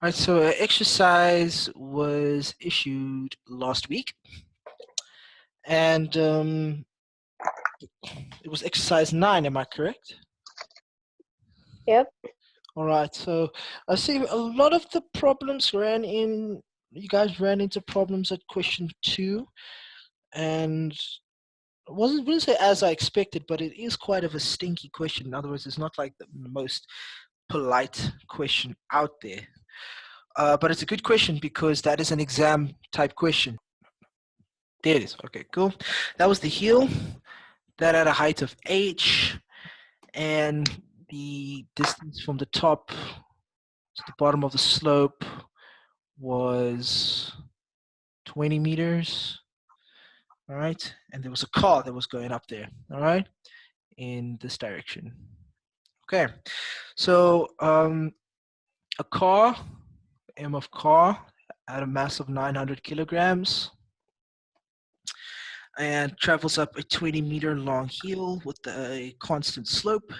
Right, so an exercise was issued last week, and it was exercise 9, am I correct? Yep. All right, so I see a lot of the problems you guys ran into problems at question 2, and wouldn't say as I expected, but it is quite of a stinky question. In other words, it's not like the most polite question out there. But it's a good question because that is an exam type question. There it is. Okay, cool. That was the heel. That at a height of h, and the distance from the top to the bottom of the slope was 20 meters. All right, and there was a car that was going up there. All right, in this direction. Okay, so a car, M of car, at a mass of 900 kilograms, and travels up a 20-meter long hill with a constant slope,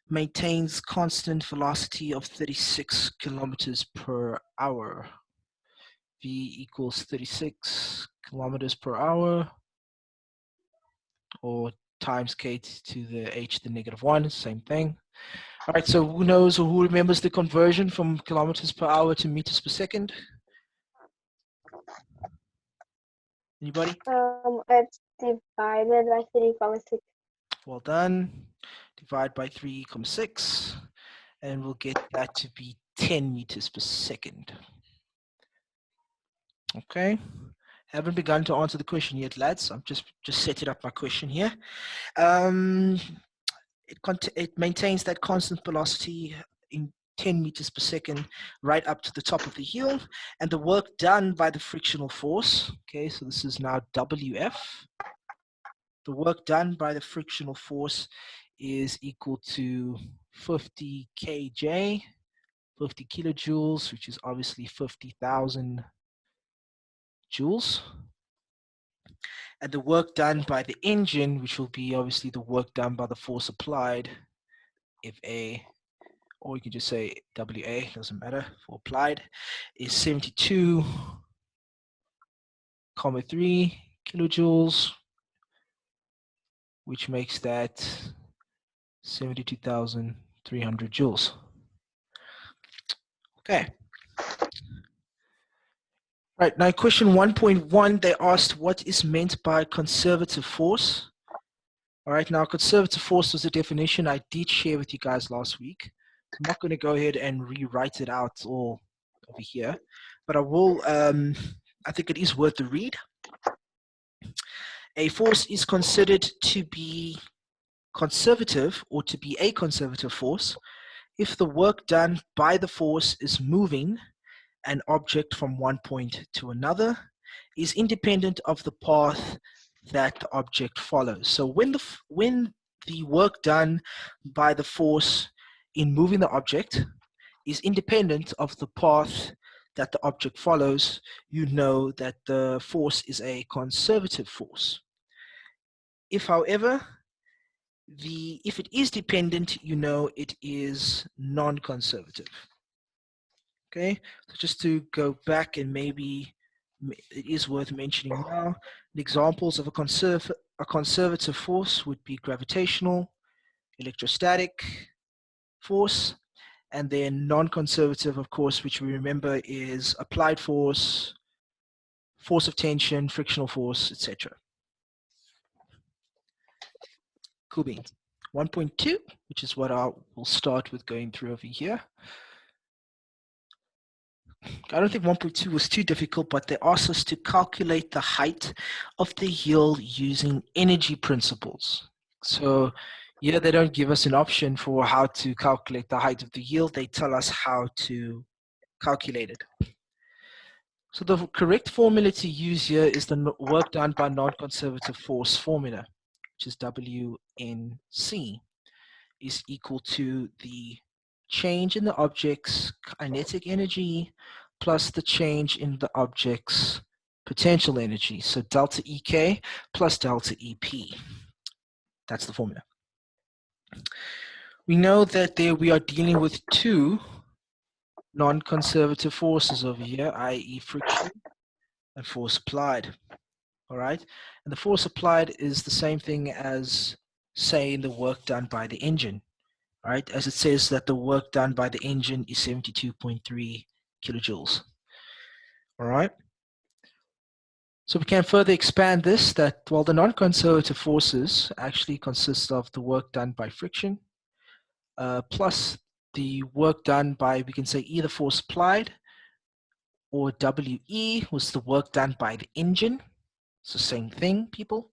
maintains constant velocity of 36 kilometers per hour. V equals 36 kilometers per hour, or times k to the h to the -1, same thing. All right, so who knows or who remembers the conversion from kilometers per hour to meters per second? Anybody? It's divided by 3,6. Well done. Divide by 3,6, and we'll get that to be 10 meters per second. Okay. Haven't begun to answer the question yet, lads. I'm just setting up my question here. It maintains that constant velocity in 10 meters per second right up to the top of the heel, and the work done by the frictional force, okay, so this is now WF, the work done by the frictional force is equal to 50 kJ, 50 kilojoules, which is obviously 50,000 joules. And the work done by the engine, which will be obviously the work done by the force applied, FA, or you can just say WA, doesn't matter, for applied, is 72,3 kilojoules, which makes that 72,300 joules. Okay. Right, now question 1.1, they asked what is meant by conservative force. All right, now conservative force was a definition I did share with you guys last week. I'm not going to go ahead and rewrite it out all over here, but I will, I think it is worth the read. A force is considered to be conservative or to be a conservative force if the work done by the force is moving an object from one point to another, is independent of the path that the object follows. So when the work done by the force in moving the object is independent of the path that the object follows, you know that the force is a conservative force. If, however, if it is dependent, you know it is non-conservative. Okay, so just to go back, and maybe it is worth mentioning now, the examples of a conservative force would be gravitational, electrostatic force, and then non-conservative, of course, which we remember is applied force, force of tension, frictional force, etc. Cool beans. 1.2, which is what I will start with going through over here. I don't think 1.2 was too difficult, but they asked us to calculate the height of the heel using energy principles. So yeah, they don't give us an option for how to calculate the height of the heel. They tell us how to calculate it. So the correct formula to use here is the work done by non-conservative force formula, which is WNC, is equal to the change in the object's kinetic energy plus the change in the object's potential energy. So delta EK plus delta EP. That's the formula. We know that there we are dealing with two non-conservative forces over here, i.e. friction and force applied. All right, and the force applied is the same thing as saying the work done by the engine. All right, as it says that the work done by the engine is 72.3 kilojoules. All right. So we can further expand this that while the non-conservative forces actually consist of the work done by friction, plus the work done by, we can say, either force applied or WE was the work done by the engine. It's the same thing, people.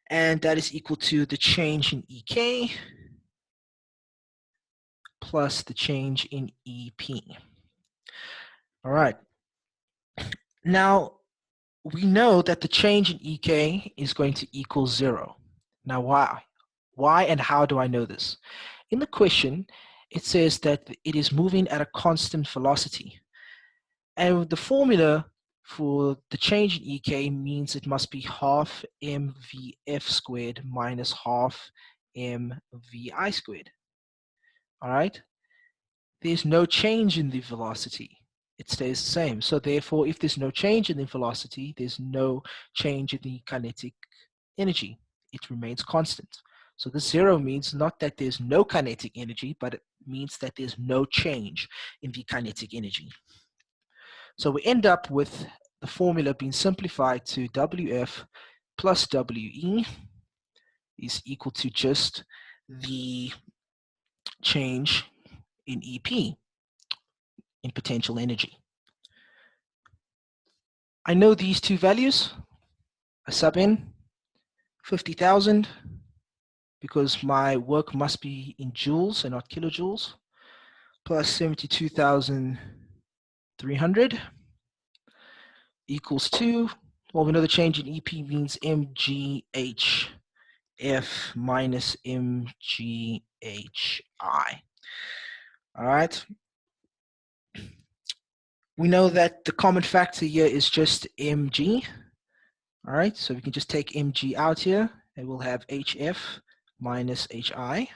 And that is equal to the change in EK plus the change in EP. All right. Now, we know that the change in EK is going to equal 0. Now, why? Why and how do I know this? In the question, it says that it is moving at a constant velocity. And the formula for the change in EK means it must be half mvf squared minus half mvi squared. All right? There's no change in the velocity. It stays the same. So therefore, if there's no change in the velocity, there's no change in the kinetic energy. It remains constant. So the 0 means not that there's no kinetic energy, but it means that there's no change in the kinetic energy. So we end up with the formula being simplified to WF plus WE is equal to just the change in EP, in potential energy. I know these two values. I sub in 50,000 because my work must be in joules and not kilojoules, plus 72,300 equals 2. Well, we know the change in EP means mgh F minus mghi. All right. We know that the common factor here is just mg. All right, so we can just take mg out here and we'll have hf minus hi.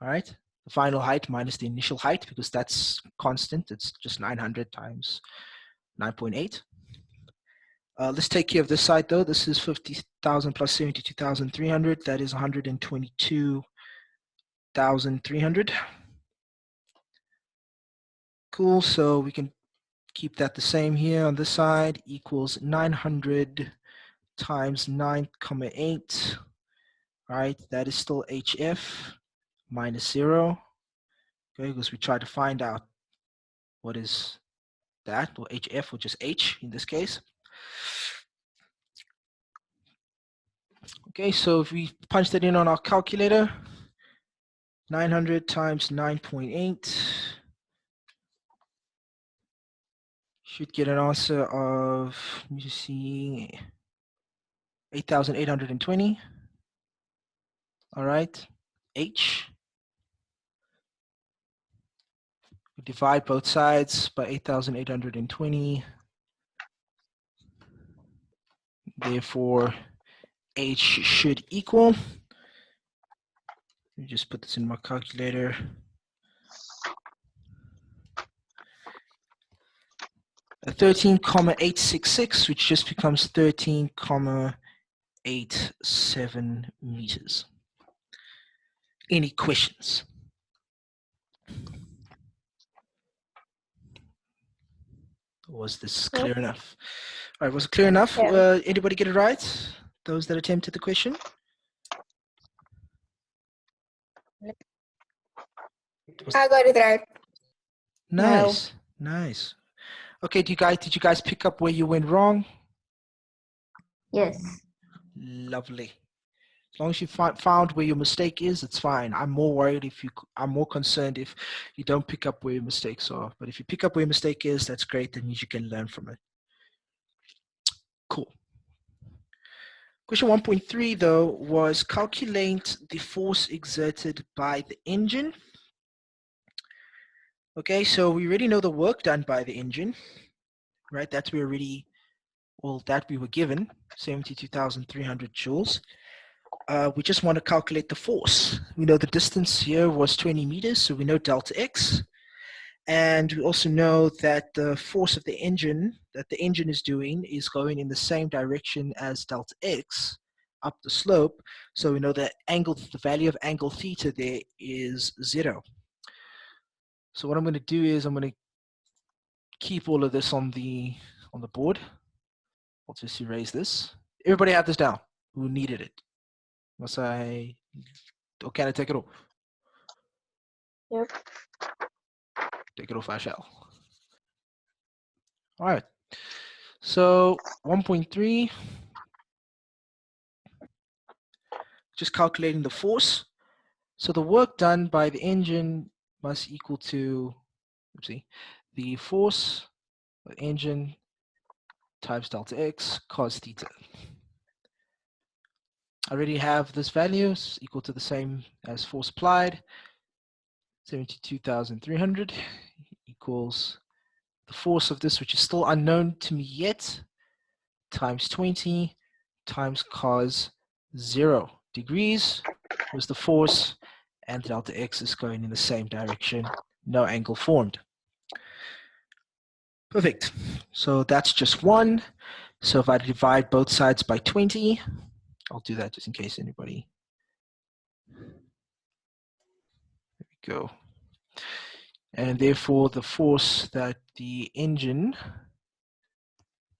All right, the final height minus the initial height because that's constant. It's just 900 times 9.8. Let's take care of this side though. This is 50,000 plus 72,300. That is 122,300. Cool, so we can keep that the same here on this side, equals 900 times 9,8. All right, that is still HF minus 0. Okay, because we tried to find out what is that, or HF, or just H in this case. Okay, so if we punch that in on our calculator, 900 times 9.8 should get an answer of, let me just see, 8,820. All right, H. We divide both sides by 8,820. Therefore, H should equal, let me just put this in my calculator, 13,866, which just becomes 13,87 meters. Any questions? Was this clear enough? All right, was it clear enough? Yeah. Anybody get it right? Those that attempted the question? I got it right. Nice, nice. Okay, did you guys pick up where you went wrong? Yes. Lovely. As long as you found where your mistake is, it's fine. I'm more worried I'm more concerned if you don't pick up where your mistakes are. But if you pick up where your mistake is, that's great. That means you can learn from it. Cool. Question 1.3 though was calculate the force exerted by the engine. Okay, so we already know the work done by the engine, right? That we were given, 72,300 joules. We just want to calculate the force. We know the distance here was 20 meters, so we know delta x. And we also know that the force of the engine that the engine is doing is going in the same direction as delta x up the slope. So we know that the value of angle theta there is 0. So what I'm going to do is I'm going to keep all of this on the board. I'll just erase this. Everybody have this down who needed it. Must I, or can I take it off? Yep. Take it off, I shall. All right. So 1.3, just calculating the force. So the work done by the engine must equal to, the force of the engine times delta x cos theta. I already have this value, it's equal to the same as force applied, 72,300 equals the force of this, which is still unknown to me yet, times 20 times cos 0 degrees was the force, and delta x is going in the same direction, no angle formed. Perfect. So that's just 1. So if I divide both sides by 20, I'll do that just in case anybody. There we go. And therefore the force that the engine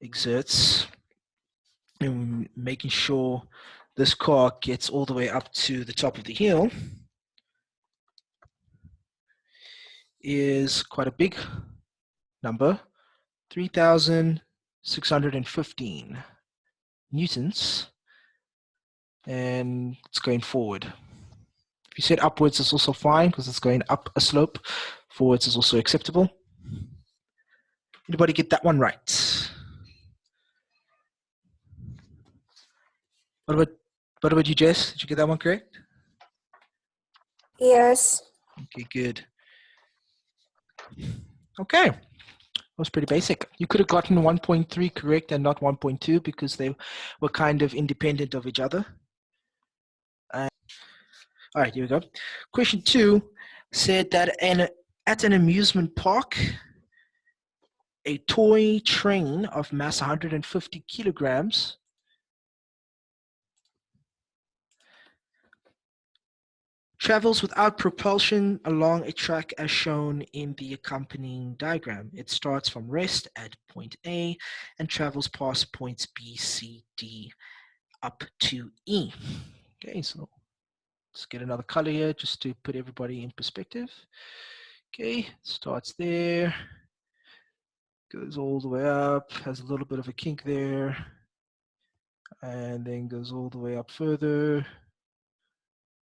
exerts in making sure this car gets all the way up to the top of the hill is quite a big number, 3,615 newtons, and it's going forward. If you said upwards, it's also fine because it's going up a slope. Forwards is also acceptable. Anybody get that one right? What about you, Jess? Did you get that one correct? Yes. Okay, good. Okay, that was pretty basic. You could have gotten 1.3 correct and not 1.2 because they were kind of independent of each other. All right, here we go. Question 2 said that at an amusement park, a toy train of mass 150 kilograms travels without propulsion along a track as shown in the accompanying diagram. It starts from rest at point A and travels past points B, C, D up to E. Okay, so let's get another color here just to put everybody in perspective. Okay, starts there, goes all the way up, has a little bit of a kink there, and then goes all the way up further.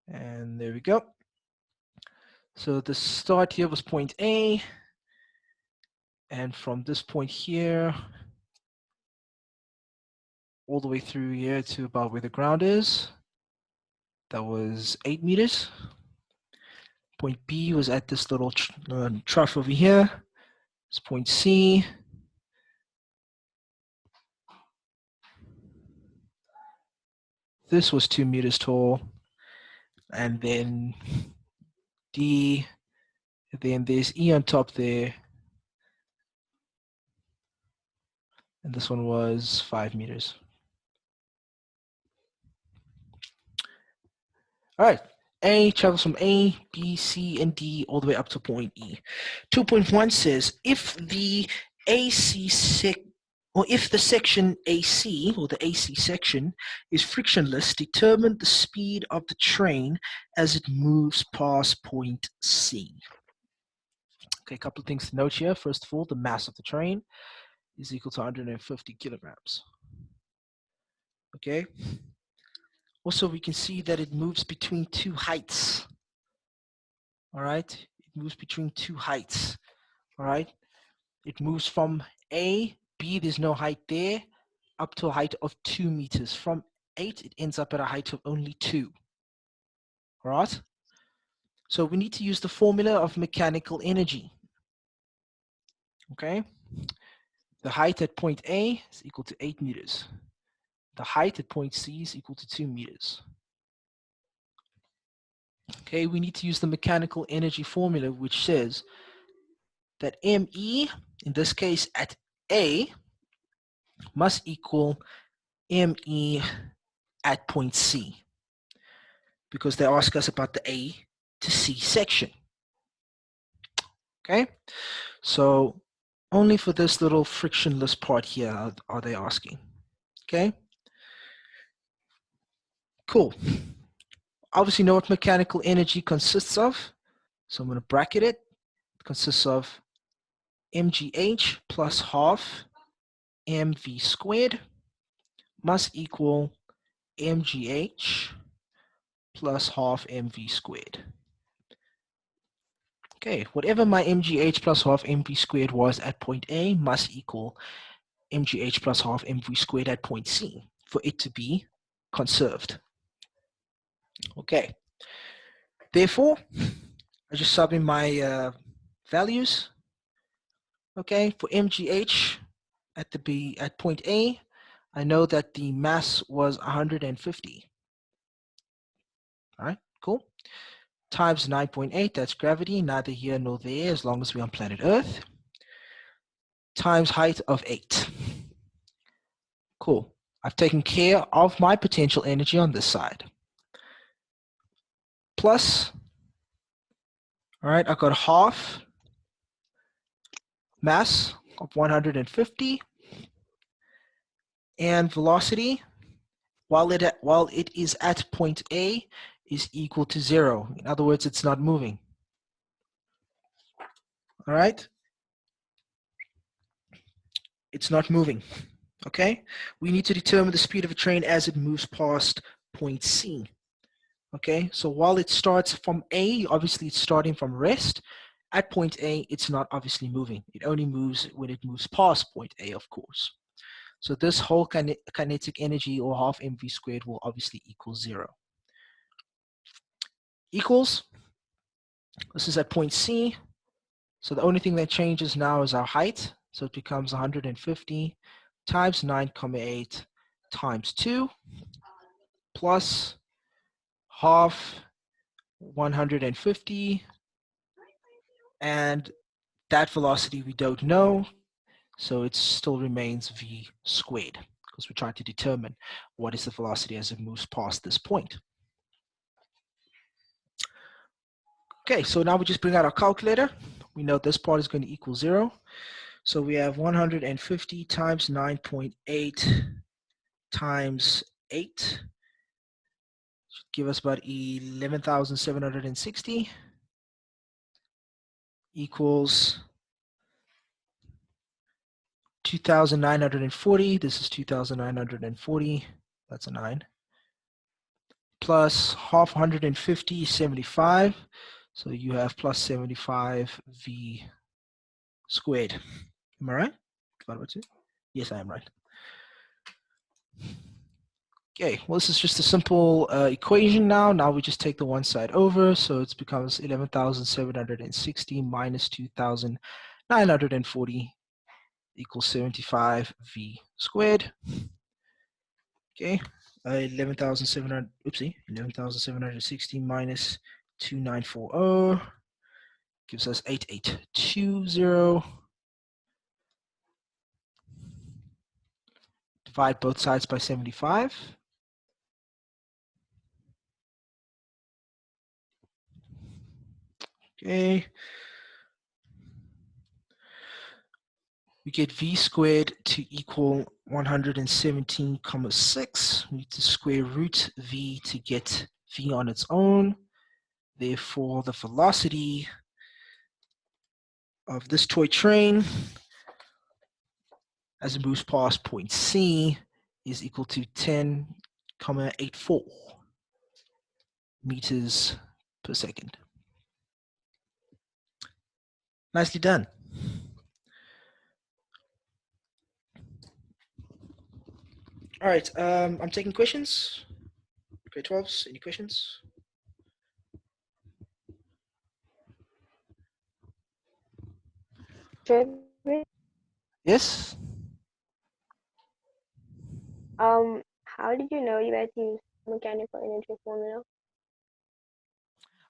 And there we go. So the start here was point A, and from this point here, all the way through here to about where the ground is, that was 8 meters. Point B was at this little trough over here. It's point C. This was 2 meters tall. And then D, then there's E on top there. And this one was 5 meters. All right, A travels from A, B, C, and D all the way up to point E. 2.1 says if the if the section AC, or the AC section, is frictionless, determine the speed of the train as it moves past point C. Okay, a couple of things to note here. First of all, the mass of the train is equal to 150 kilograms. Okay. Also, we can see that it moves between two heights. All right, it moves between two heights. All right, it moves from A, B, there's no height there, up to a height of 2 meters. From 8, it ends up at a height of only 2. All right, so we need to use the formula of mechanical energy. Okay, the height at point A is equal to 8 meters. The height at point C is equal to 2 meters. Okay, we need to use the mechanical energy formula, which says that ME, in this case at A, must equal ME at point C, because they ask us about the A to C section. Okay, so only for this little frictionless part here are they asking. Okay, cool. Obviously know what mechanical energy consists of, so I'm going to bracket it. It consists of mgh plus half mv squared must equal mgh plus half mv squared. Okay, whatever my mgh plus half mv squared was at point A must equal mgh plus half mv squared at point C for it to be conserved. Okay, therefore, I just sub in my values. Okay, for mgh at point A, I know that the mass was 150. All right, cool. Times 9.8, that's gravity, neither here nor there as long as we're on planet Earth. Times height of 8. Cool. I've taken care of my potential energy on this side. Plus, all right, I've got half mass of 150 and velocity, while it is at point A, is equal to 0. In other words, it's not moving. All right? It's not moving. Okay? We need to determine the speed of a train as it moves past point C. Okay? So while it starts from A, obviously it's starting from rest. At point A, it's not obviously moving. It only moves when it moves past point A, of course. So this whole kinetic energy, or half mv squared, will obviously equal 0. Equals, this is at point C. So the only thing that changes now is our height. So it becomes 150 times 9.8 times 2 plus half 150, and that velocity we don't know, so it still remains v squared, because we're trying to determine what is the velocity as it moves past this point. Okay, so now we just bring out our calculator. We know this part is going to equal 0. So we have 150 times 9.8 times 8 should give us about 11,760 equals 2,940. This is 2,940. That's a 9. Plus half 150, 75. So you have plus 75 v squared. Am I right? Yes, I am right. Okay, well, this is just a simple equation now. Now we just take the one side over, so it becomes 11,760 minus 2,940 equals 75 v squared. Okay, 11,760 minus 2,940 gives us 8,820. Divide both sides by 75. Okay. We get v squared to equal 117,6. We need to square root v to get v on its own. Therefore, the velocity of this toy train as it moves past point C is equal to 10,84 meters per second. Nicely done. All right, I'm taking questions. Grade 12s, any questions? Yes? How did you know you had to use mechanical energy formula?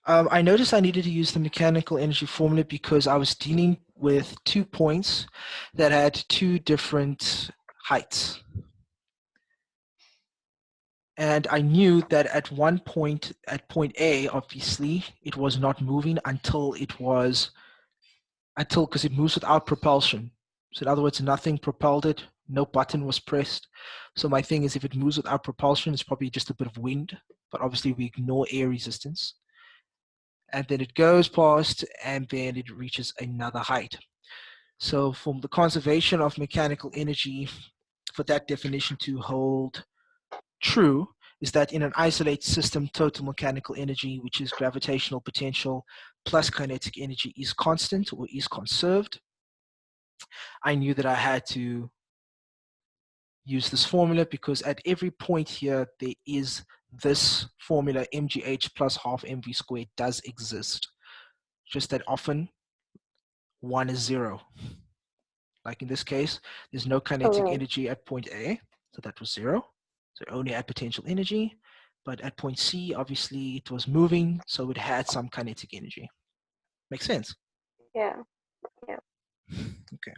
I noticed I needed to use the mechanical energy formula because I was dealing with 2 points that had 2 different heights. And I knew that at one point, at point A, obviously, it was not moving until because it moves without propulsion. So in other words, nothing propelled it, no button was pressed. So my thing is, if it moves without propulsion, it's probably just a bit of wind, but obviously we ignore air resistance. And then it goes past, and then it reaches another height. So from the conservation of mechanical energy, for that definition to hold true, is that in an isolated system, total mechanical energy, which is gravitational potential plus kinetic energy, is constant or is conserved. I knew that I had to use this formula because at every point here, there is this formula, mgh plus half mv squared does exist. Just that often 1 is 0. Like in this case, there's no kinetic Okay. energy at point A, so that was 0. So only at potential energy. But at point C, obviously it was moving, so it had some kinetic energy. Makes sense? Yeah. Okay.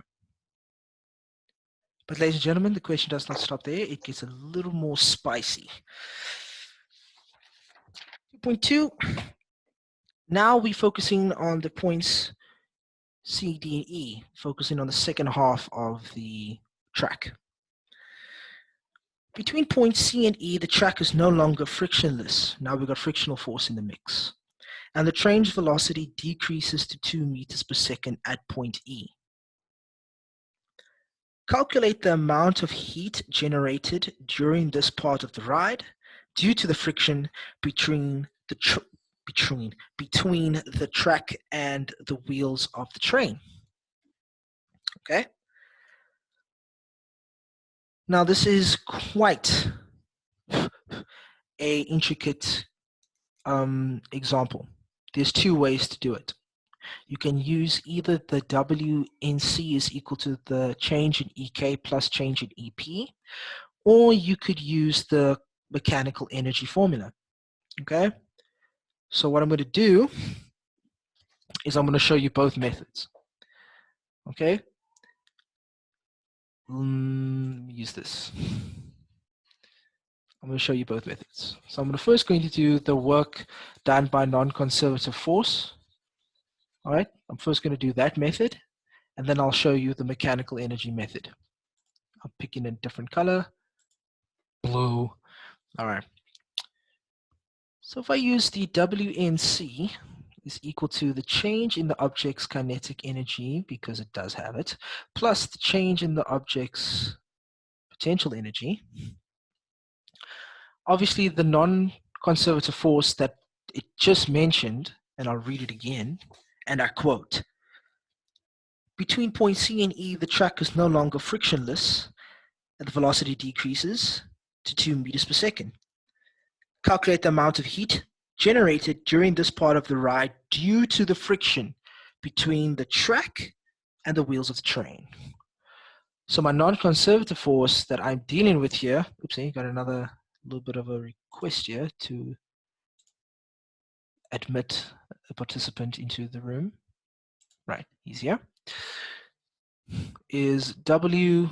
But ladies and gentlemen, the question does not stop there. It gets a little more spicy. Point 2, now we're focusing on the points C, D, and E, focusing on the second half of the track. Between points C and E, the track is no longer frictionless. Now we've got frictional force in the mix. And the train's velocity decreases to 2 meters per second at point E. Calculate the amount of heat generated during this part of the ride due to the friction between the track and the wheels of the train. Okay. Now this is quite a intricate example. There's 2 ways to do it. You can use either the WNC is equal to the change in EK plus change in EP, or you could use the mechanical energy formula. Okay. So what I'm going to do is I'm going to show you both methods. Okay. Let me use this. I'm going to show you both methods. So I'm first going to do the work done by non-conservative force. All right. I'm first going to do that method, and then I'll show you the mechanical energy method. I'll pick in a different color, blue. All right. So if I use the WNC is equal to the change in the object's kinetic energy, because it does have it, plus the change in the object's potential energy. Obviously, the non-conservative force that it just mentioned, and I'll read it again, and I quote, between point C and E, the track is no longer frictionless, and the velocity decreases to 2 meters per second. Calculate the amount of heat generated during this part of the ride due to the friction between the track and the wheels of the train. So my non-conservative force that I'm dealing with here, oopsie, got another little bit of a request here to admit a participant into the room. Right, he's here. Is WF,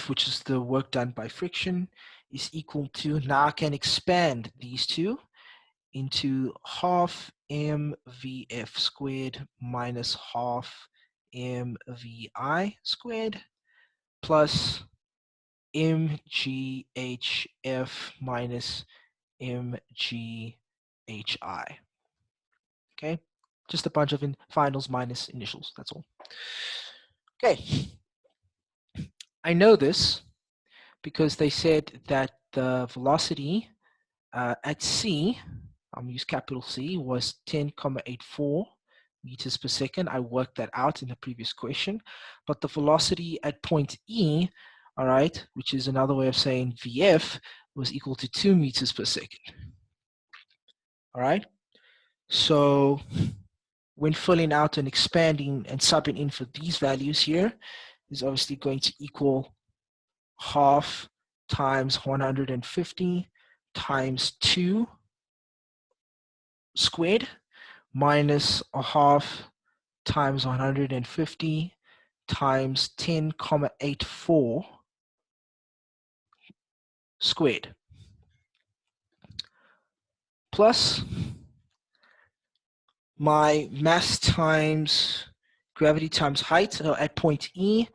which is the work done by friction, is equal to, now I can expand these two into half mvf squared minus half mvi squared plus mghf minus mghi. Okay, just a bunch of finals minus initials, that's all. Okay, I know this because they said that the velocity at C, I'm going to use capital C, was 10,84 meters per second. I worked that out in the previous question. But the velocity at point E, all right, which is another way of saying VF, was equal to 2 meters per second. All right. So when filling out and expanding and subbing in for these values here, is obviously going to equal half times 150 times 2. squared minus a half times 150 times 10,84 squared plus my mass times gravity times height at point E.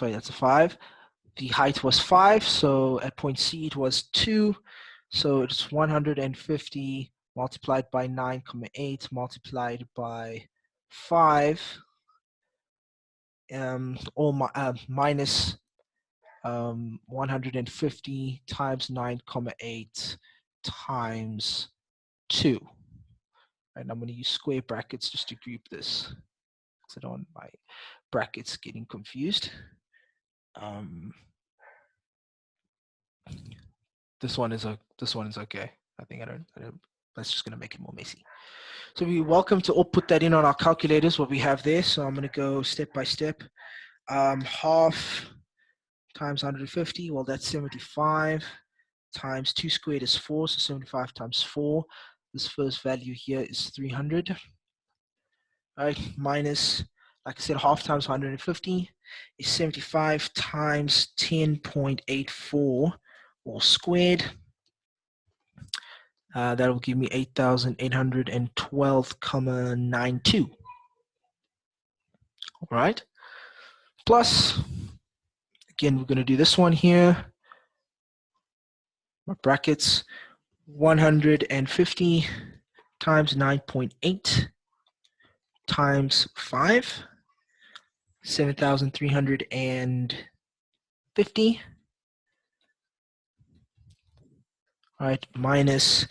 That's a 5. The height was 5, so at point C it was 2. So it's 150 multiplied by 9,8 multiplied by 5, minus 150 times 9,8 times 2. And I'm going to use square brackets just to group this, because I don't want my brackets getting confused. This one is okay. I think I don't. That's just going to make it more messy. So we're welcome to all put that in on our calculators, what we have there. So I'm going to go step by step. Half times 150, well, that's 75 times 2 squared is 4, so 75 times 4. This first value here is 300. All right, minus, like I said, half times 150 is 75 times 10.84 all squared. That will give me 8,812,92. All right. Plus, again, we're going to do this one here. My brackets, 150 times 9.8 times 5, 7,350. All right, minus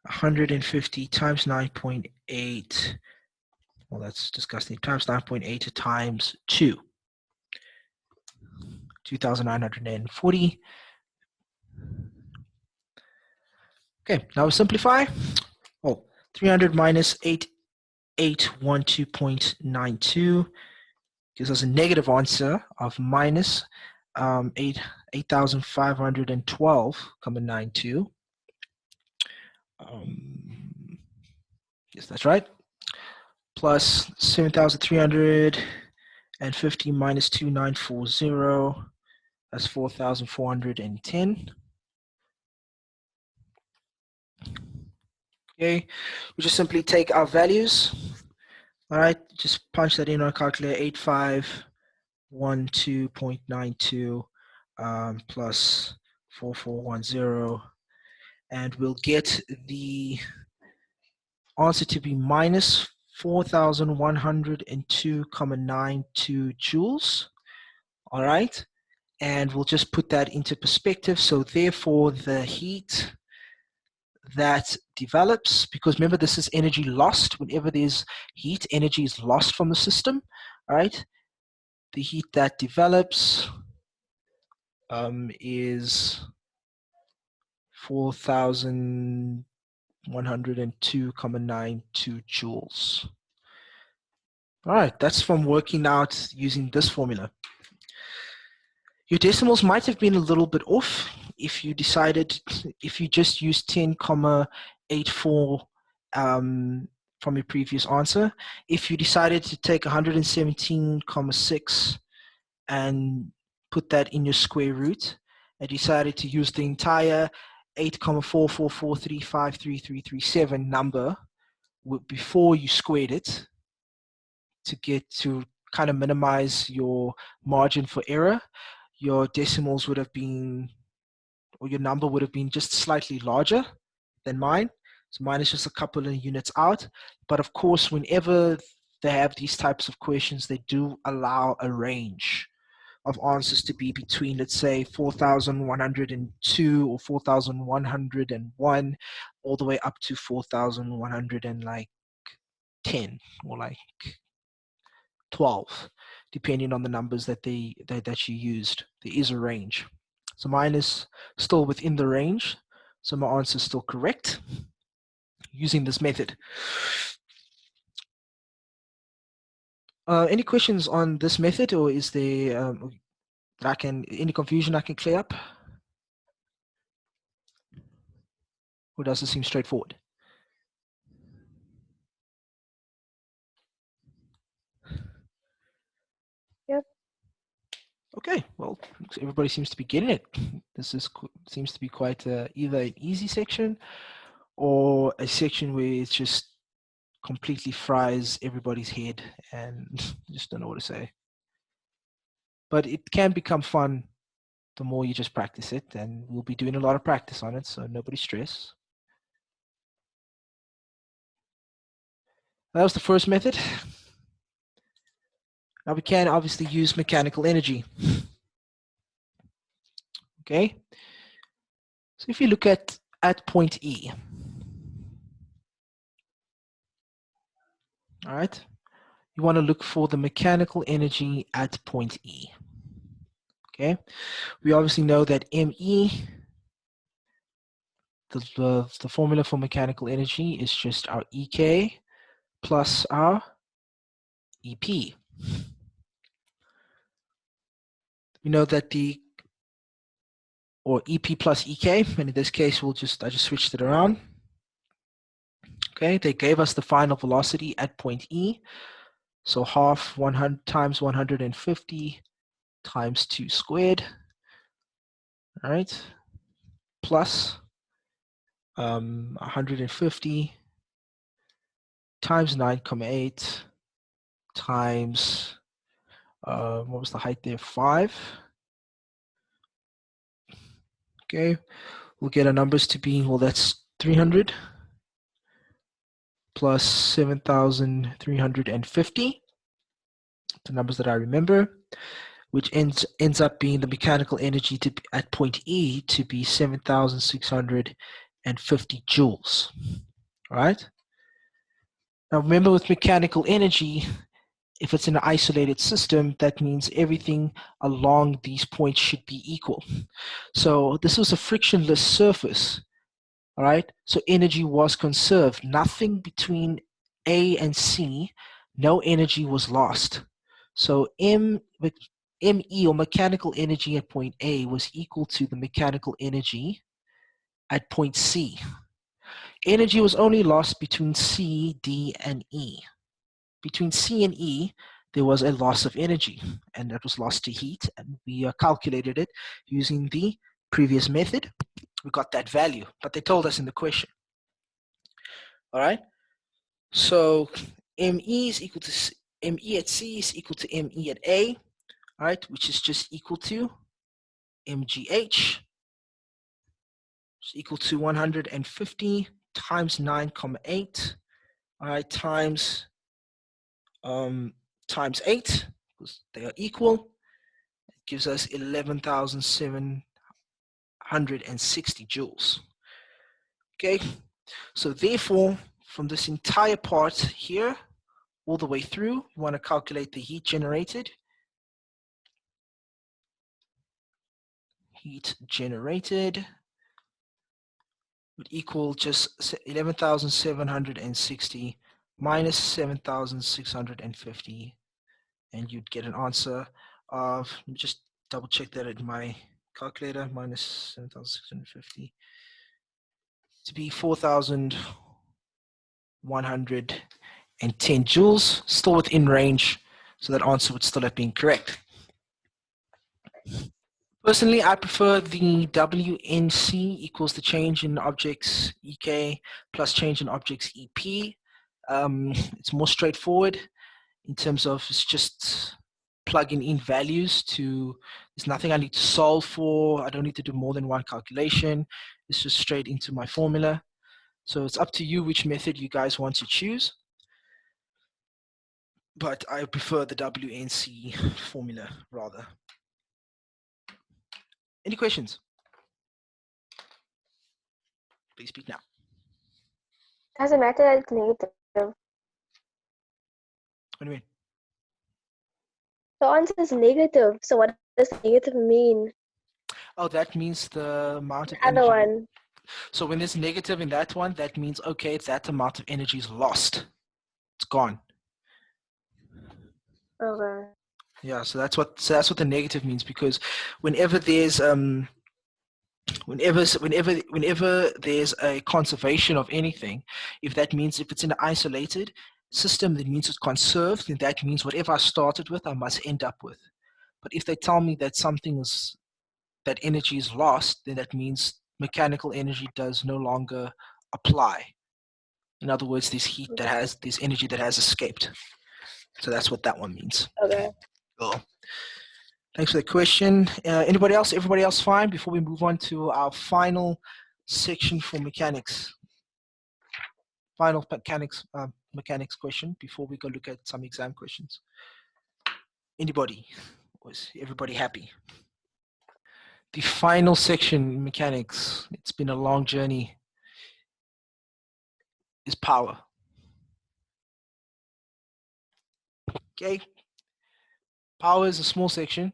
150 times 9.8. Well, that's disgusting. Times 9.8 times 2. 2,940. Okay, now we simplify. 300 minus 8812.92 gives us a negative answer of minus 8,512,92. Yes, that's right. Plus 7,350 minus 2,940. That's 4,410. Okay, we just simply take our values. All right, just punch that in on our calculator, 8512.92 plus 4410, and we'll get the answer to be minus 4,102.92 joules. All right, and we'll just put that into perspective. So therefore, the heat that develops, because remember this is energy lost, whenever there's heat, energy is lost from the system, all right? The heat that develops is 4,102.92 joules. All right, that's from working out using this formula. Your decimals might have been a little bit off if you just used 10,84 from your previous answer. If you decided to take 117,6 and put that in your square root, and decided to use the entire 8,444353337 number before you squared it to get to kind of minimize your margin for error, your decimals would have been, or your number would have been just slightly larger than mine. So mine is just a couple of units out. But of course, whenever they have these types of questions, they do allow a range of answers to be between, let's say, 4,102 or 4,101, all the way up to 4,110 or like 12, depending on the numbers that you used. There is a range. So mine is still within the range. So my answer is still correct using this method. Any questions on this method, or is there any confusion I can clear up? Or does it seem straightforward? Yep. Okay, well, everybody seems to be getting it. This seems to be quite either an easy section or a section where it just completely fries everybody's head and just don't know what to say. But it can become fun the more you just practice it, and we'll be doing a lot of practice on it, so nobody stress. That was the first method. Now we can obviously use mechanical energy. Okay, so if you look at point E, all right, you want to look for the mechanical energy at point E. Okay, we obviously know that ME, the formula for mechanical energy is just our EK plus our EP. We know that or EP plus EK, and in this case, I just switched it around. Okay, they gave us the final velocity at point E. So half 100 times 150 times 2 squared, all right, plus 150 times 9,8 times, what was the height there, 5. Okay, we'll get our numbers to be, well, that's 300 plus 7,350, the numbers that I remember, which ends up being the mechanical energy at point E to be 7,650 joules. All right. Now remember, with mechanical energy, if it's in an isolated system, that means everything along these points should be equal. So this was a frictionless surface. All right. So energy was conserved. Nothing between A and C, no energy was lost. So ME, or mechanical energy at point A, was equal to the mechanical energy at point C. Energy was only lost between C, D, and E. Between C and E, there was a loss of energy, and that was lost to heat, and we calculated it using the previous method. We got that value, but they told us in the question. All right. So ME is equal to ME at C is equal to ME at A, all right, which is just equal to MGH, is equal to 150 times 9,8, all right, times 8, because they are equal. It gives us 11,760 joules. Okay, so therefore, from this entire part here, all the way through, you want to calculate the heat generated. Heat generated would equal just 11,760 minus 7,650, and you'd get an answer of, let me just double check that in my calculator, minus 7,650 to be 4,110 joules, still within range, so that answer would still have been correct. Personally, I prefer the WNC equals the change in objects EK plus change in objects EP. It's more straightforward in terms of it's just plugging in values to, there's nothing I need to solve for. I don't need to do more than one calculation. It's just straight into my formula. So it's up to you which method you guys want to choose. But I prefer the WNC formula rather. Any questions? Please speak now. Doesn't matter that it's negative. What do you mean? The answer is negative. So what does negative mean? Oh, that means the amount of The other energy. one. So when there's negative in that one, that means, okay, that amount of energy is lost. It's gone. Okay. Yeah, so that's what the negative means, because whenever there's whenever there's a conservation of anything, if it's in an isolated system, that means it's conserved, then that means whatever I started with, I must end up with. But if they tell me that that energy is lost, then that means mechanical energy does no longer apply. In other words, there's energy that has escaped. So that's what that one means. Okay. Cool. Thanks for the question. Anybody else? Everybody else fine? Before we move on to our final section for mechanics. Final mechanics question before we go look at some exam questions. Anybody? Was everybody happy? The final section, mechanics. It's been a long journey. Is power. Okay. Power is a small section.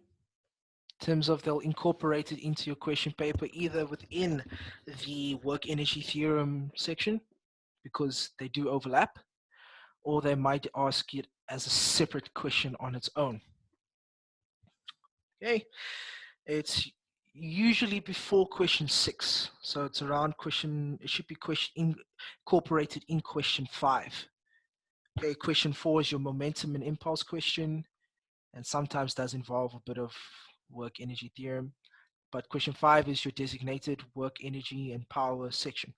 In terms of they'll incorporate it into your question paper either within the work energy theorem section, because they do overlap, or they might ask it as a separate question on its own. Okay, it's usually before question 6, so it's around it should be incorporated in question 5. Okay, question 4 is your momentum and impulse question, and sometimes does involve a bit of work energy theorem, but question 5 is your designated work energy and power section.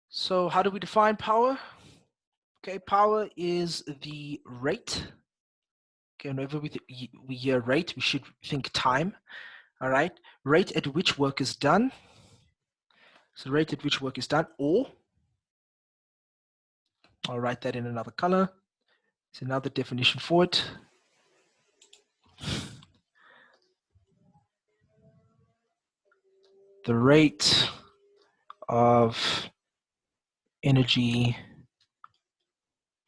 So how do we define power? Okay, power is the rate. Okay, whenever we hear rate, we should think time. All right, rate at which work is done. So rate at which work is done, or I'll write that in another color. It's another definition for it. The rate of energy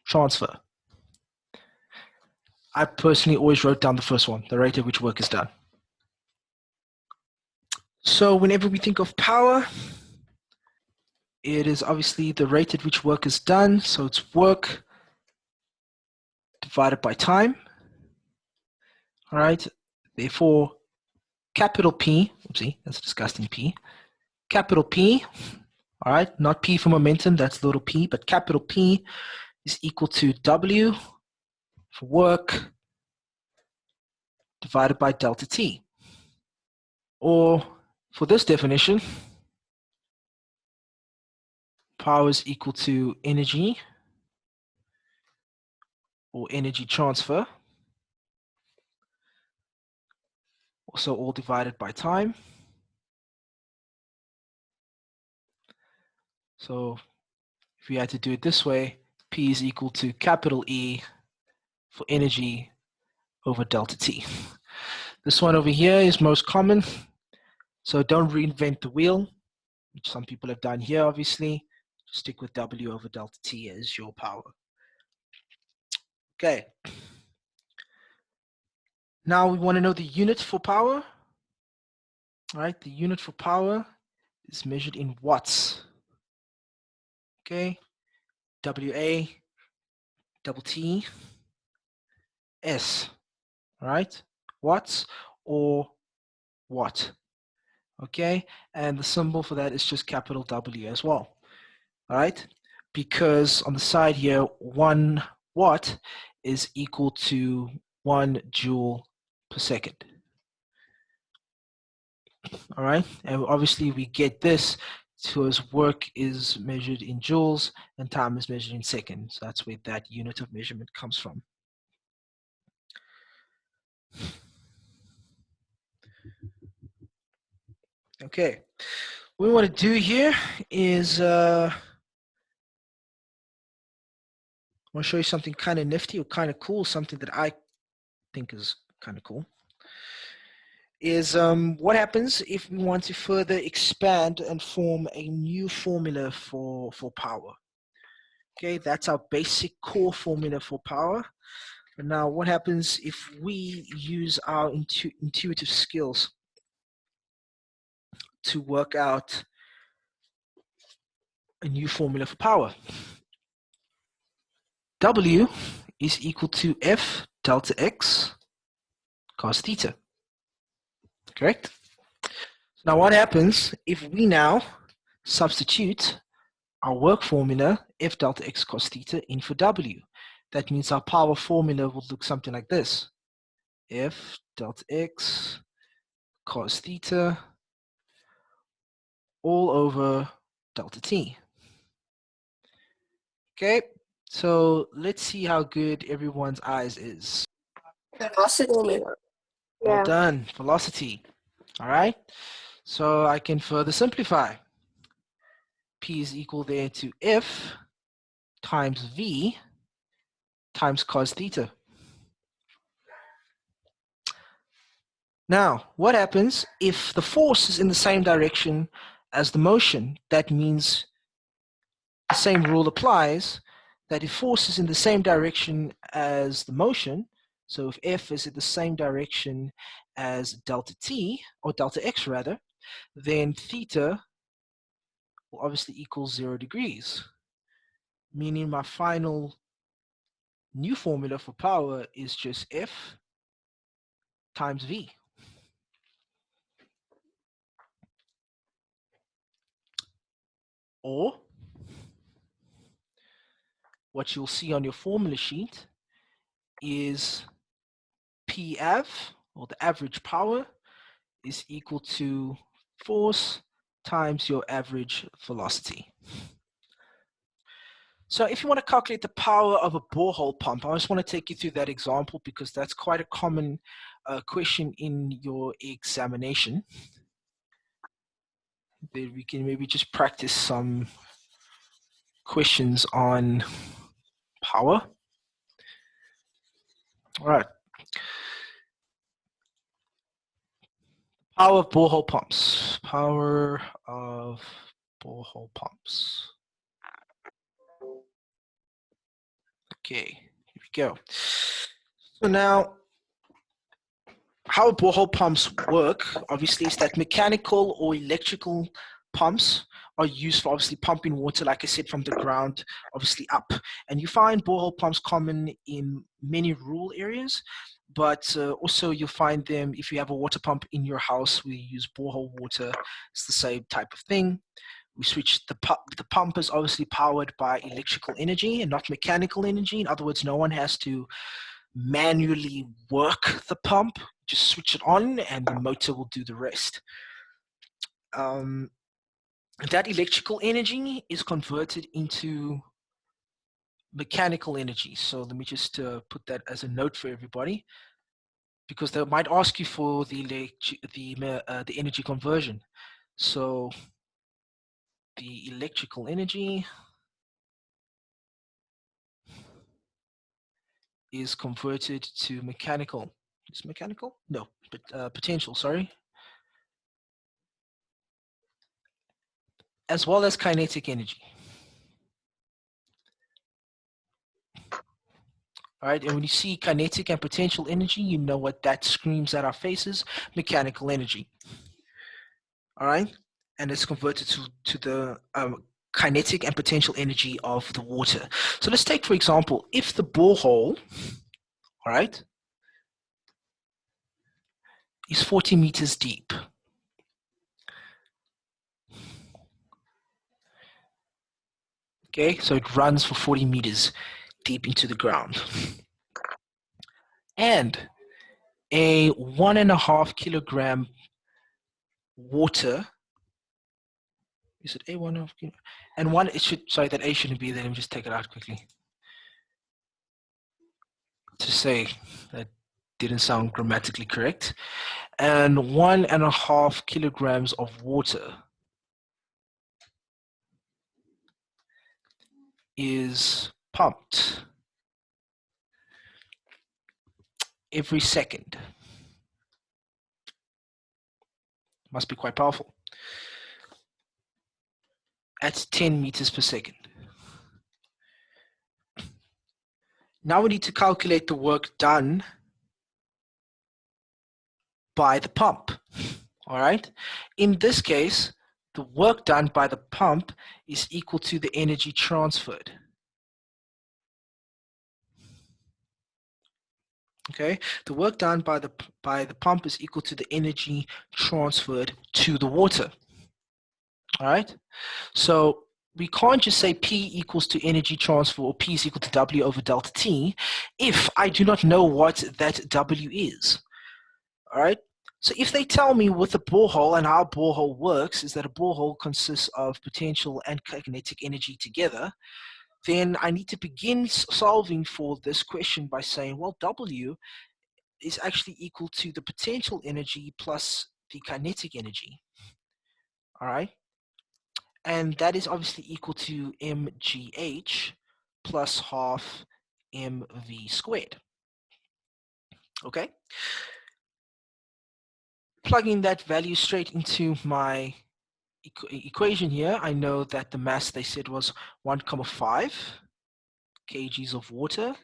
transfer. I personally always wrote down the first one, the rate at which work is done. So whenever we think of power, it is obviously the rate at which work is done. So it's work divided by time. All right. Therefore, capital P, oopsie, that's a disgusting P. Capital P, all right, not P for momentum, that's little p, but capital P is equal to W for work divided by delta T. Or for this definition, power is equal to energy or energy transfer, also all divided by time. So if we had to do it this way, P is equal to capital E for energy over delta T. This one over here is most common, so don't reinvent the wheel, which some people have done here, obviously. Just stick with W over delta T as your power. Okay. Now we want to know the unit for power. All right, the unit for power is measured in watts. Okay, WA, double T, S. All right, watts or watt. Okay, and the symbol for that is just capital W as well. All right, because on the side here, 1 watt is equal to 1 joule per second. All right, and obviously we get this because work is measured in joules and time is measured in seconds. That's where that unit of measurement comes from. Okay, what we want to do here is I want to show you something kind of nifty or kind of cool, something that I think is kind of cool. Is what happens if we want to further expand and form a new formula for power. Okay, that's our basic core formula for power. But now what happens if we use our intuitive skills to work out a new formula for power? W is equal to F delta X cos theta. correct? So now what happens if we now substitute our work formula, F delta X cos theta, in for W? That means our power formula will look something like this. F delta X cos theta all over delta T. Okay, so let's see how good everyone's eyes is. Velocity. Formula. Well Yeah. done, velocity. All right, so I can further simplify. P is equal there to F times V times cos theta. Now, what happens if the force is in the same direction as the motion? That means the same rule applies, that if force is in the same direction as the motion, so if F is in the same direction as delta T, or delta X rather, then theta will obviously equal 0 degrees, meaning my final new formula for power is just F times V. Or what you'll see on your formula sheet is PAV, or the average power, is equal to force times your average velocity. So if you want to calculate the power of a borehole pump, I just want to take you through that example because that's quite a common question in your examination. Then we can maybe just practice some questions on power. All right. Power of borehole pumps. Power of borehole pumps. Okay, here we go. So now, how borehole pumps work, obviously, is that mechanical or electrical pumps are used for obviously pumping water, like I said, from the ground, obviously up. And you find borehole pumps common in many rural areas, but also you'll find them if you have a water pump in your house. We use borehole water. It's the same type of thing. We switch the pump is obviously powered by electrical energy and not mechanical energy. In other words, no one has to manually work the pump. Just switch it on and the motor will do the rest. That electrical energy is converted into mechanical energy. So let me just put that as a note for everybody, because they might ask you for the energy conversion. So the electrical energy is converted to mechanical. Is mechanical? No, but potential, sorry. As well as kinetic energy. All right, and when you see kinetic and potential energy, you know what that screams at our faces: mechanical energy. All right, and it's converted to the kinetic and potential energy of the water. So let's take, for example, if the borehole, all right, is 40 meters deep. Okay, so it runs for 40 meters deep into the ground. And a 1.5 kilogram water, is it a 1.5 kilo? And one, it should, sorry, that A shouldn't be there. Let me just take it out quickly. To say that didn't sound grammatically correct. And 1.5 kilograms of water is pumped every second. Must be quite powerful. At 10 meters per second. Now we need to calculate the work done by the pump. All right. In this case, the work done by the pump is equal to the energy transferred. Okay, the work done by the pump is equal to the energy transferred to the water. All right, so we can't just say P equals to energy transfer, or P is equal to W over delta T, if I do not know what that W is. All right, so if they tell me with a borehole, and how a borehole works is that a borehole consists of potential and kinetic energy together, then I need to begin solving for this question by saying, well, W is actually equal to the potential energy plus the kinetic energy. All right, and that is obviously equal to mgh plus half mv squared. Okay, plugging that value straight into my equation here, I know that the mass they said was 1,5 kgs of water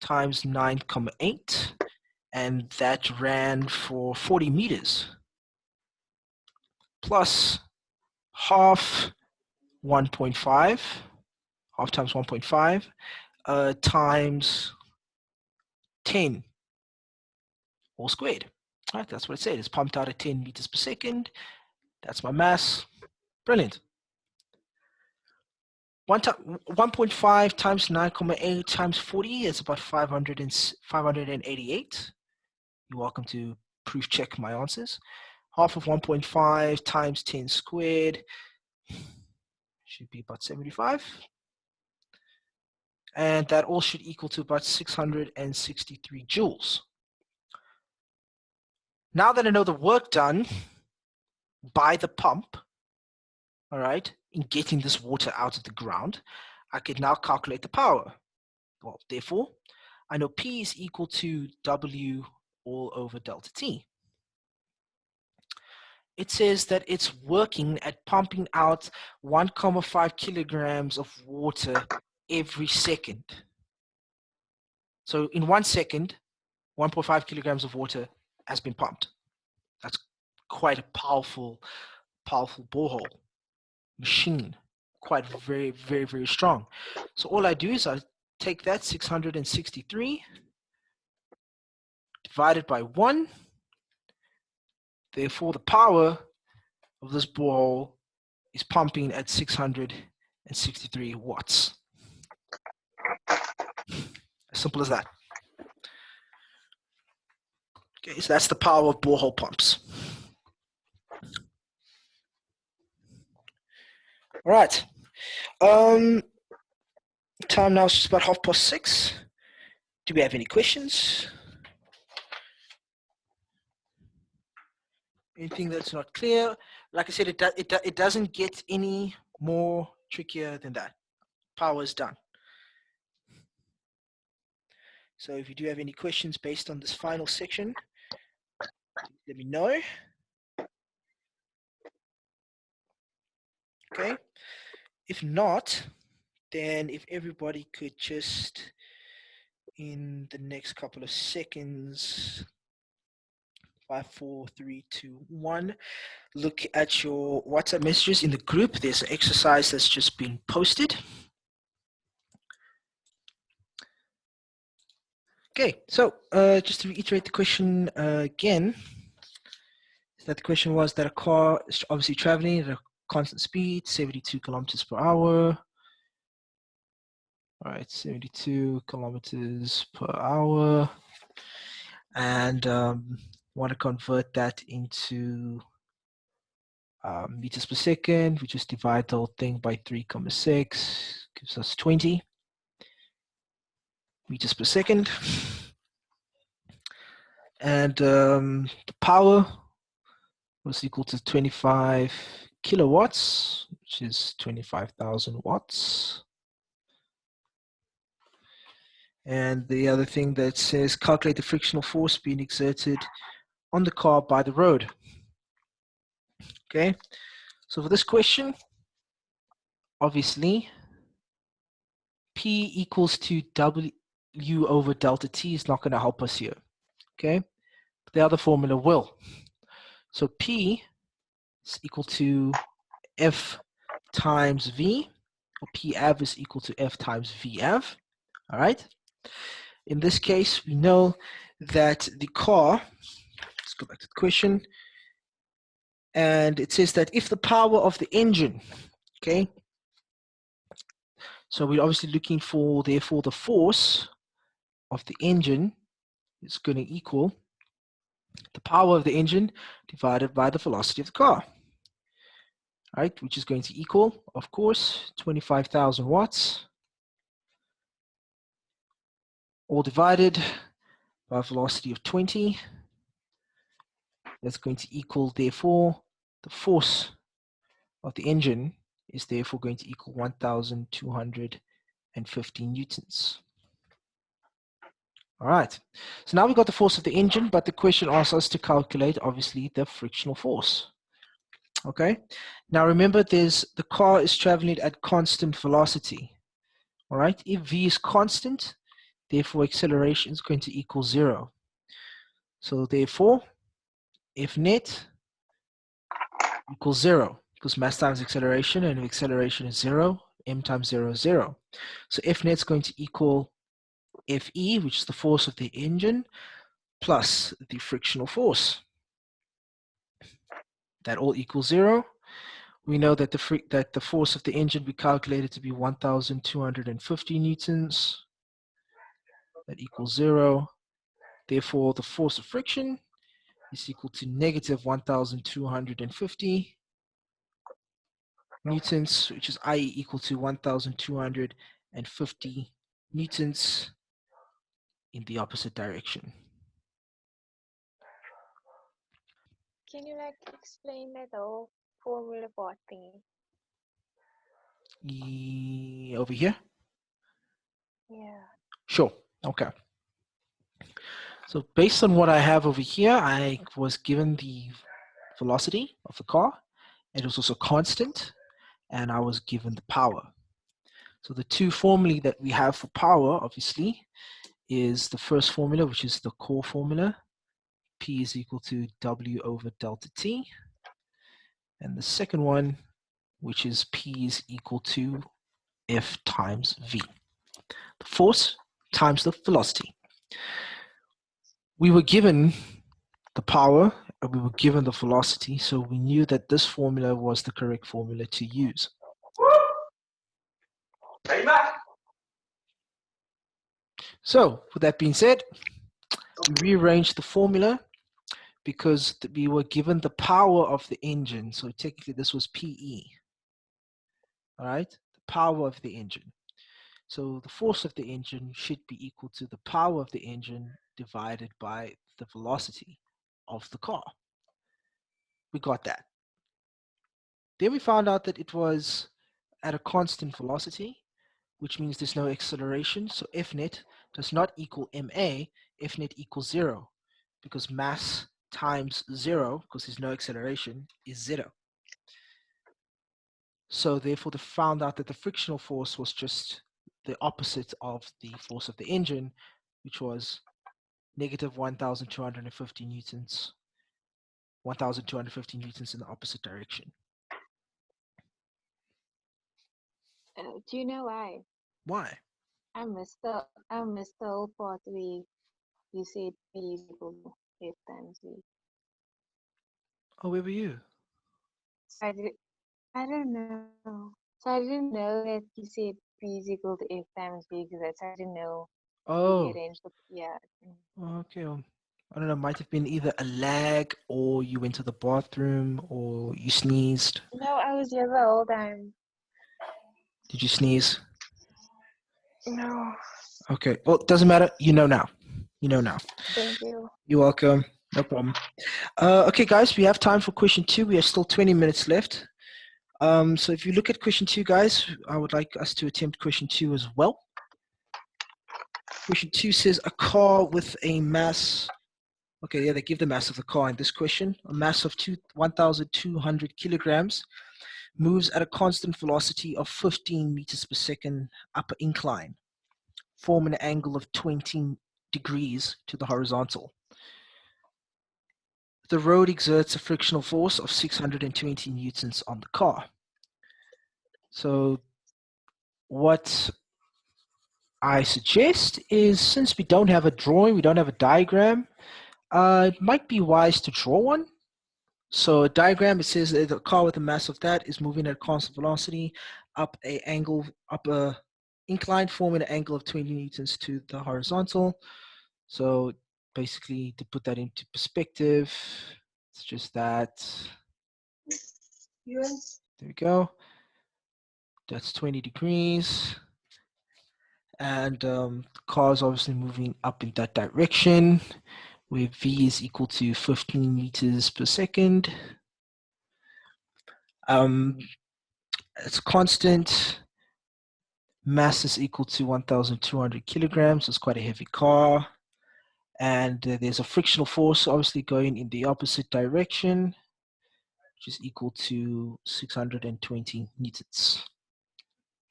times 9,8, and that ran for 40 meters, plus half 1.5, half times 1.5, times 10 all squared. All right, that's what it said. It's pumped out at 10 meters per second. That's my mass. Brilliant. 1.5 times 9,8 times 40 is about 588. You're welcome to proof check my answers. Half of 1.5 times 10 squared should be about 75. And that all should equal to about 663 joules. Now that I know the work done by the pump, all right, in getting this water out of the ground, I could now calculate the power. Well, therefore, I know P is equal to W all over delta T. It says that it's working at pumping out 1,5 kilograms of water every second. So in 1 second, 1.5 kilograms of water has been pumped. That's quite a powerful borehole machine, quite very, very, very strong. So all I do is I take that 663 divided by 1. Therefore, the power of this borehole is pumping at 663 watts. As simple as that. Okay, so that's the power of borehole pumps. All right. Time now is just about 6:30. Do we have any questions? Anything that's not clear? Like I said, it doesn't get any more trickier than that. Power is done. So if you do have any questions based on this final section, let me know. Okay. If not, then if everybody could just, in the next couple of seconds, 5, 4, 3, 2, 1, look at your WhatsApp messages in the group. There's an exercise that's just been posted. Okay, so just to reiterate the question again, that the question was that a car is obviously traveling at a constant speed, 72 kilometers per hour. All right, 72 kilometers per hour. And want to convert that into meters per second. We just divide the whole thing by 3,6, gives us 20 meters per second. And the power was equal to 25 kilowatts, which is 25,000 watts. And the other thing that says calculate the frictional force being exerted on the car by the road. Okay, so for this question, obviously, P equals to W over delta T is not going to help us here. Okay, but the other formula will. So P is equal to F times V, or P av is equal to F times V av. All right. In this case, we know that the car, let's go back to the question, and it says that if the power of the engine, okay, so we're obviously looking for, therefore, the force of the engine is going to equal the power of the engine divided by the velocity of the car, right? Which is going to equal, of course, 25,000 watts, all divided by a velocity of 20. That's going to equal, therefore, the force of the engine is therefore going to equal 1,250 newtons. All right, so now we've got the force of the engine, but the question asks us to calculate, obviously, the frictional force. Okay, now remember, the car is traveling at constant velocity. All right, if v is constant, therefore acceleration is going to equal 0. So therefore, F net equals 0, because mass times acceleration, and if acceleration is 0, m times 0 is 0. So F net is going to equal Fe, which is the force of the engine, plus the frictional force. That all equals 0. We know that the force of the engine we calculated to be 1,250 newtons. That equals 0. Therefore, the force of friction is equal to negative 1,250 newtons, which is i.e. equal to 1,250 newtons in the opposite direction. Can you like explain that whole formula part thingy? Over here? Yeah. Sure. Okay. So based on what I have over here, I was given the velocity of the car. It was also constant, and I was given the power. So the two formulae that we have for power, obviously, is the first formula, which is the core formula. P is equal to W over delta T. And the second one, which is P is equal to F times V. The force times the velocity. We were given the power and we were given the velocity, so we knew that this formula was the correct formula to use. So, with that being said, we rearranged the formula because we were given the power of the engine. So technically this was PE, all right? The power of the engine. So the force of the engine should be equal to the power of the engine divided by the velocity of the car. We got that. Then we found out that it was at a constant velocity, which means there's no acceleration. So F net does not equal ma, F net equals 0, because mass times 0, because there's no acceleration, is 0. So therefore, they found out that the frictional force was just the opposite of the force of the engine, which was negative 1,250 newtons, 1,250 newtons in the opposite direction. Do you know why? Why? I missed the whole part where you said P is equal to F times V. Oh, where were you? I don't know. So I didn't know that you said P is equal to F times V because that's I didn't know. Oh, Rearranged the, yeah. okay. I don't know, might have been either a lag or you went to the bathroom or you sneezed. No, I was here the whole time. Did you sneeze? No. Okay, well, it doesn't matter. You know now. You know now. Thank you. You're welcome. No problem. Okay, guys, we have time for question 2. We have still 20 minutes left. So if you look at question 2, guys, I would like us to attempt question 2 as well. Question 2 says a car with a mass. Okay, yeah, they give the mass of the car in this question. A mass of 1,200 kilograms moves at a constant velocity of 15 meters per second up an incline. Form an angle of 20 degrees to the horizontal. The road exerts a frictional force of 620 newtons on the car. So what I suggest is, since we don't have a drawing, we don't have a diagram, it might be wise to draw one. So a diagram, it says that the car with a mass of that is moving at a constant velocity up a incline, forming an angle of 20 newtons to the horizontal. So basically, to put that into perspective, it's just that. There we go. That's 20 degrees. And the car is obviously moving up in that direction, where v is equal to 15 meters per second. It's constant. Mass is equal to 1,200 kilograms. So it's quite a heavy car. And there's a frictional force obviously going in the opposite direction, which is equal to 620 newtons.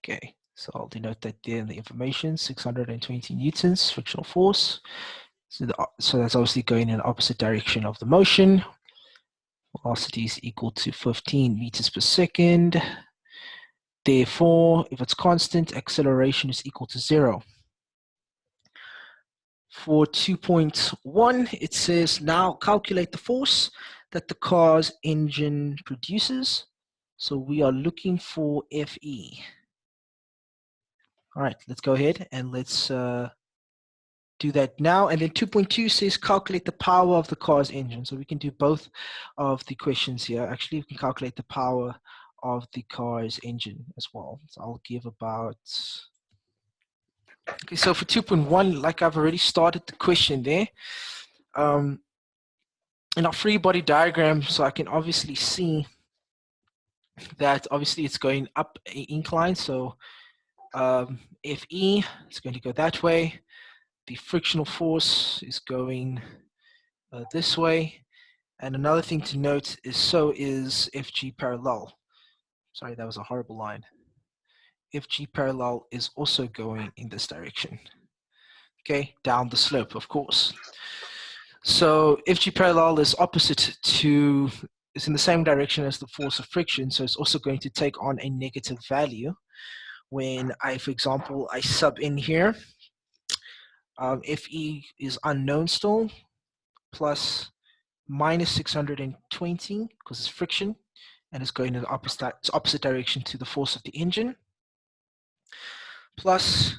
Okay, so I'll denote that there in the information, 620 newtons frictional force. So that's obviously going in the opposite direction of the motion. Velocity is equal to 15 meters per second. Therefore, if it's constant, acceleration is equal to 0. For 2.1, it says now calculate the force that the car's engine produces. So we are looking for Fe. All right, let's go ahead and let's do that now. And then 2.2 says calculate the power of the car's engine. So we can do both of the questions here. Actually, we can calculate the power of the car's engine as well. So I'll give about... Okay, so for 2.1, like I've already started the question there. In our free body diagram, so I can obviously see that obviously it's going up an incline. So Fe is going to go that way. The frictional force is going this way. And another thing to note is so is Fg parallel. Sorry, that was a horrible line. Fg parallel is also going in this direction. Okay, down the slope, of course. So Fg parallel is is in the same direction as the force of friction, so it's also going to take on a negative value when for example, I sub in here, Fe is unknown still, plus minus 620, because it's friction, and it's going in the opposite direction to the force of the engine, plus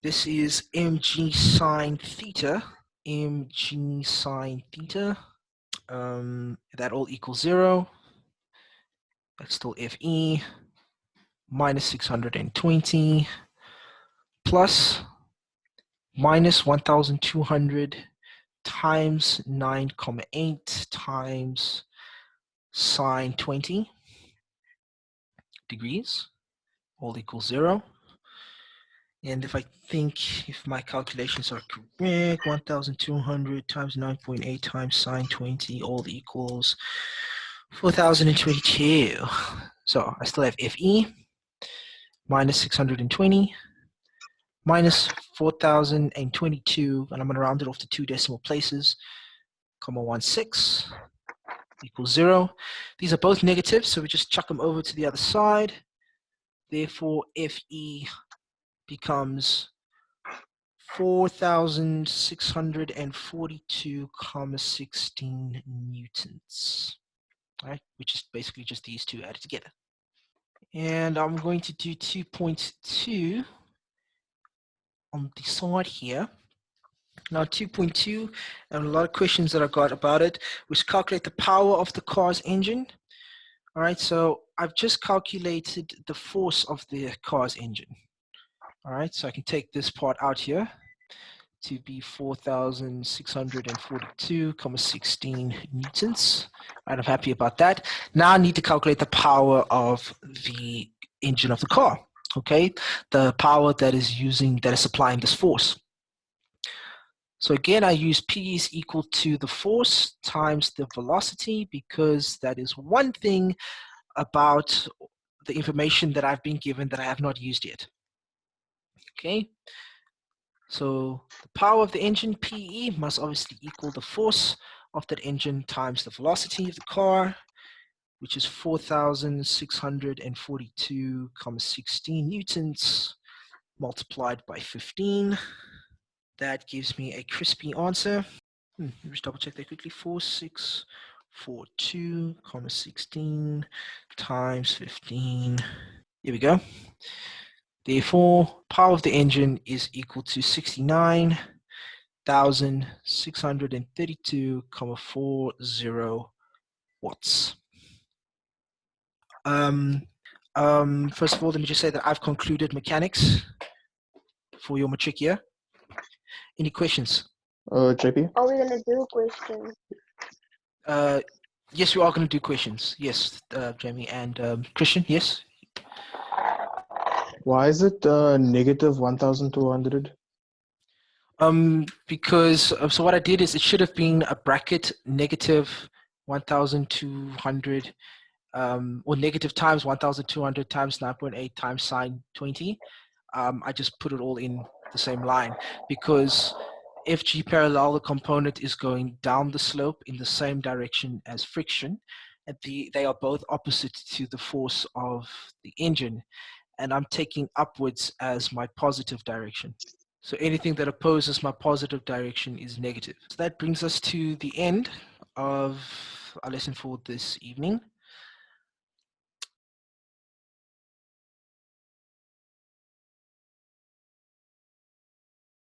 this is mg sine theta, that all equals 0. That's still Fe minus 620 plus minus 1,200 times 9,8 times sine 20 degrees, all equals 0. And if my calculations are correct, 1,200 times 9.8 times sine 20 all equals 4,022. So I still have Fe minus 620 minus 4,022, and I'm going to round it off to 2 decimal places, 0.16 equals 0. These are both negative, so we just chuck them over to the other side. Therefore, Fe becomes 4,642,16 newtons, right? Which is basically just these two added together. And I'm going to do 2.2 on the side here. Now 2.2, and a lot of questions that I got about it, was calculate the power of the car's engine. All right, so I've just calculated the force of the car's engine. All right, so I can take this part out here to be 4,642,16 newtons. All right, I'm happy about that. Now I need to calculate the power of the engine of the car. Okay, the power that is supplying this force. So again, I use P is equal to the force times the velocity, because that is one thing about the information that I've been given that I have not used yet. Okay, so the power of the engine, PE, must obviously equal the force of that engine times the velocity of the car, which is 4,642,16 newtons, multiplied by 15. That gives me a crispy answer. Let me just double check that quickly. 4642, 16 times 15. Here we go. Therefore, power of the engine is equal to 69,632,40 watts. First of all, let me just say that I've concluded mechanics for your matric year. Any questions? JP? Are we gonna do questions? Yes, we are going to do questions. Yes, Jamie and Christian, yes? Why is it negative 1,200? Because so what I did is it should have been a bracket negative 1,200 or negative times 1,200 times 9.8 times sine 20. I just put it all in the same line because if G parallel, the component is going down the slope in the same direction as friction, and they are both opposite to the force of the engine, and I'm taking upwards as my positive direction. So anything that opposes my positive direction is negative. So that brings us to the end of our lesson for this evening.